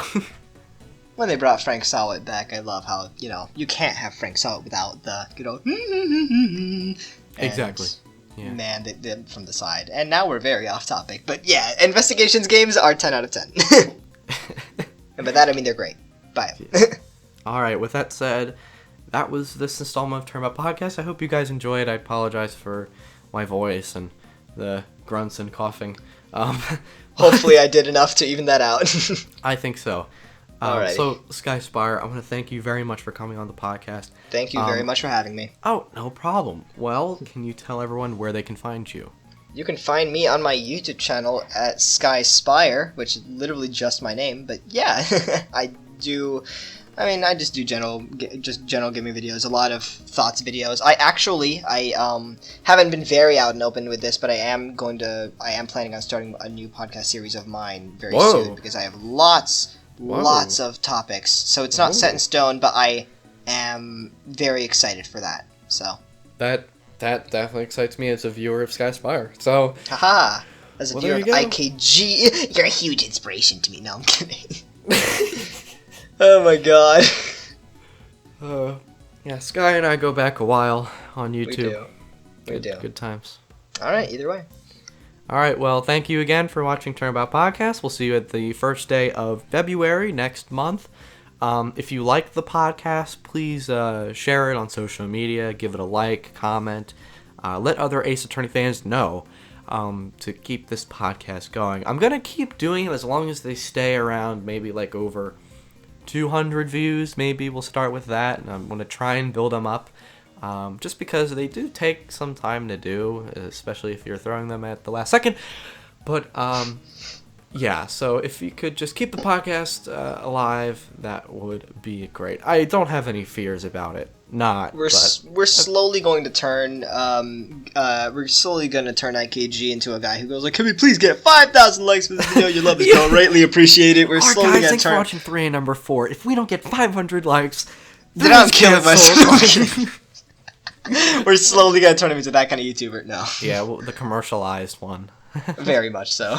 When they brought Frank Sowett back, I love how, you can't have Frank Sowett without the, Exactly. Yeah. Man, they from the side. And now we're very off topic. But yeah, Investigations games are 10 out of 10. And by that, I mean they're great. Bye. Alright, with that said, that was this installment of Turnabout Podcast. I hope you guys enjoyed. I apologize for my voice and the grunts and coughing. Hopefully I did enough to even that out. I think so. Alrighty. So, SkySpyer, I want to thank you very much for coming on the podcast. Thank you very much for having me. Oh, no problem. Well, can you tell everyone where they can find you? You can find me on my YouTube channel at SkySpyer, which is literally just my name. But yeah, I just do general gaming videos, a lot of thoughts videos. I haven't been very out and open with this, but I am planning on starting a new podcast series of mine very soon because I have lots of topics. So it's not set in stone, but I am very excited for that. So that definitely excites me as a viewer of SkySpyer. So haha, as a viewer of IKG, you're a huge inspiration to me. No, I'm kidding. Oh my god. Yeah, Sky and I go back a while on YouTube. We do. Good times. Alright, either way. Alright, well, thank you again for watching Turnabout Podcast. We'll see you at the first day of February next month. If you like the podcast, please share it on social media, give it a like, comment, let other Ace Attorney fans know to keep this podcast going. I'm going to keep doing it as long as they stay around maybe like over 200 views. Maybe we'll start with that, and I'm going to try and build them up. Just because they do take some time to do, especially if you're throwing them at the last second. But, yeah, so if you could just keep the podcast alive, that would be great. I don't have any fears about it. We're slowly going to turn IKG into a guy who goes like, "Can we please get 5,000 likes for this video? Your love is greatly appreciated." We're slowly going to turn. Thanks for watching 3 and number 4. If we don't get 500 likes, then I'm killing myself. We're slowly going to turn him into that kind of YouTuber. No. Yeah, well, the commercialized one. Very much so.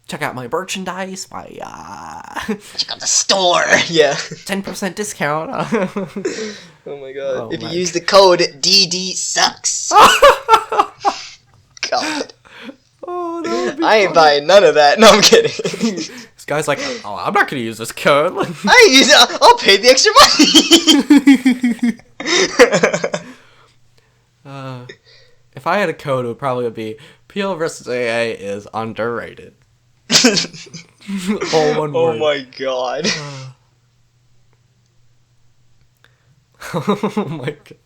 Check out my merchandise. Check out the store. Yeah. 10% discount. Oh my god. If you use the code DDSucks. God. Oh, that would be I ain't buying none of that. No, I'm kidding. This guy's like, oh, I'm not going to use this code. I'll pay the extra money. If I had a code, it would probably be PL versus AA is underrated. All one word. Oh my god. Oh my god.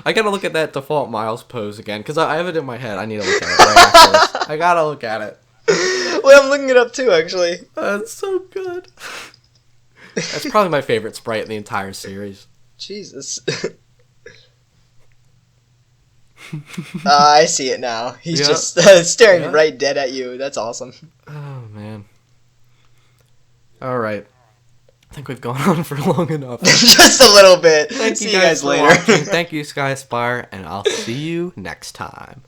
I gotta look at that default Miles pose again, because I have it in my head. I need to look at it right after this. I gotta look at it. Well, I'm looking it up too, actually. That's so good. That's probably my favorite sprite in the entire series. Jesus. I see it now. He's just staring right dead at you. That's awesome. Oh, man. Alright. I think we've gone on for long enough. Just a little bit. See you guys later. Thank you, SkySpyer, and I'll see you next time.